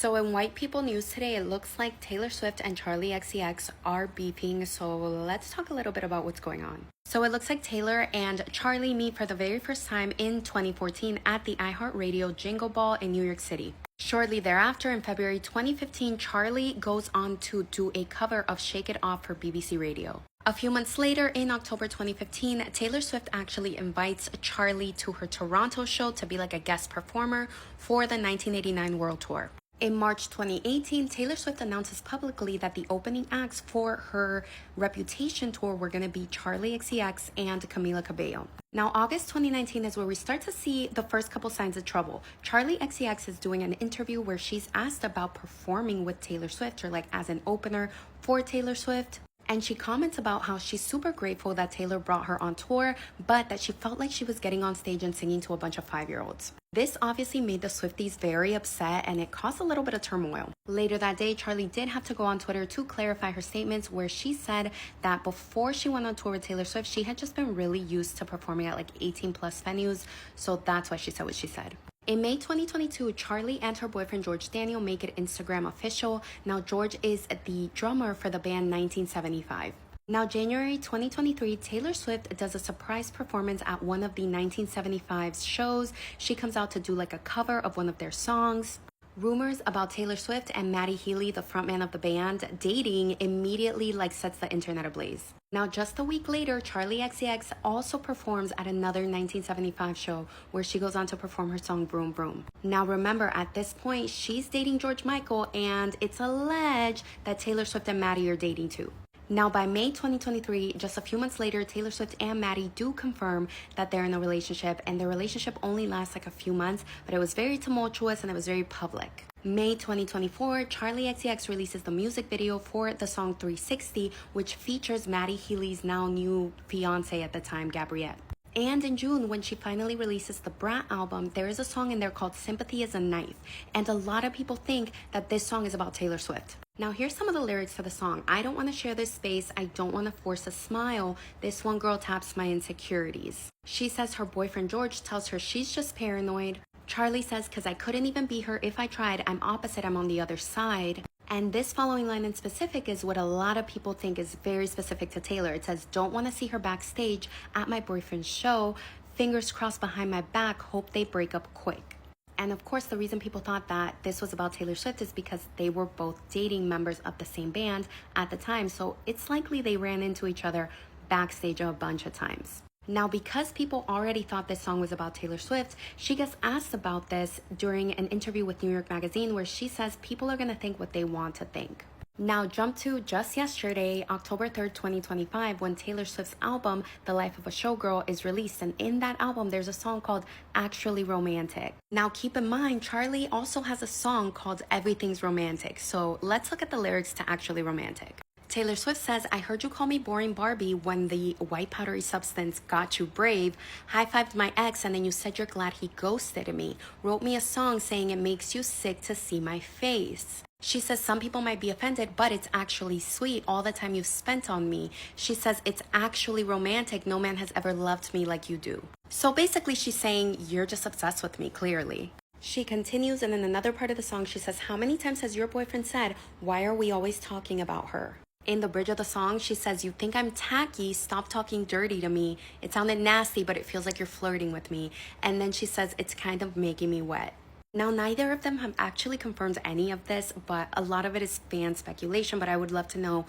So in White People News today, it looks like Taylor Swift and Charli XCX are beefing. So let's talk a little bit about what's going on. So it looks like Taylor and Charli meet for the very first time in 2014 at the iHeartRadio Jingle Ball in New York City. Shortly thereafter, in February 2015, Charli goes on to do a cover of Shake It Off for BBC Radio. A few months later, in October 2015, Taylor Swift actually invites Charli to her Toronto show to be like a guest performer for the 1989 World Tour. In March 2018, Taylor Swift announces publicly that the opening acts for her Reputation tour were going to be Charli XCX and Camila Cabello. Now, August 2019 is where we start to see the first couple signs of trouble. Charli XCX is doing an interview where she's asked about performing with Taylor Swift, or like as an opener for Taylor Swift. And she comments about how she's super grateful that Taylor brought her on tour, but that she felt like she was getting on stage and singing to a bunch of 5-year-olds. This obviously made the Swifties very upset, and it caused a little bit of turmoil. Later that day, Charli did have to go on Twitter to clarify her statements, where she said that before she went on tour with Taylor Swift, she had just been really used to performing at like 18+ venues, so that's why she said what she said. In May 2022, Charli and her boyfriend George Daniel make it Instagram official. Now, George is the drummer for the band 1975. Now, January 2023, Taylor Swift does a surprise performance at one of the 1975's shows. She comes out to do like a cover of one of their songs. Rumors about Taylor Swift and Matty Healy, the frontman of the band, dating immediately sets the internet ablaze. Now, just a week later, Charli XCX also performs at another 1975 show where she goes on to perform her song Vroom Vroom. Now, remember, at this point, she's dating George Michael, and it's alleged that Taylor Swift and Matty are dating too. Now, by May 2023, just a few months later, Taylor Swift and Matty do confirm that they're in a relationship, and their relationship only lasts like a few months, but it was very tumultuous and it was very public. May 2024, Charli XCX releases the music video for the song 360, which features Matty Healy's now new fiance at the time, Gabrielle. And in June, when she finally releases the Brat album, there is a song in there called Sympathy is a Knife. And a lot of people think that this song is about Taylor Swift. Now, here's some of the lyrics to the song. I don't want to share this space. I don't want to force a smile. This one girl taps my insecurities. She says her boyfriend George tells her she's just paranoid. Charli says, because I couldn't even be her if I tried. I'm opposite. I'm on the other side. And this following line in specific is what a lot of people think is very specific to Taylor. It says, don't want to see her backstage at my boyfriend's show. Fingers crossed behind my back. Hope they break up quick. And of course, the reason people thought that this was about Taylor Swift is because they were both dating members of the same band at the time. So it's likely they ran into each other backstage a bunch of times. Now, because people already thought this song was about Taylor Swift, she gets asked about this during an interview with New York Magazine, where she says people are going to think what they want to think. Now, jump to just yesterday, October 3rd, 2025, when Taylor Swift's album, The Life of a Showgirl, is released. And in that album, there's a song called Actually Romantic. Now, keep in mind, Charli also has a song called Everything's Romantic. So let's look at the lyrics to Actually Romantic. Taylor Swift says, I heard you call me boring Barbie when the white powdery substance got you brave. High-fived my ex and then you said you're glad he ghosted me. Wrote me a song saying it makes you sick to see my face. She says some people might be offended, but it's actually sweet all the time you've spent on me. She says it's actually romantic. No man has ever loved me like you do. So basically she's saying you're just obsessed with me, clearly. She continues, and in another part of the song, she says, how many times has your boyfriend said, why are we always talking about her? In the bridge of the song, she says, you think I'm tacky, stop talking dirty to me. It sounded nasty, but it feels like you're flirting with me. And then she says, it's kind of making me wet. Now, neither of them have actually confirmed any of this, but a lot of it is fan speculation. But I would love to know,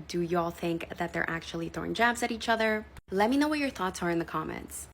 do y'all think that they're actually throwing jabs at each other? Let me know what your thoughts are in the comments.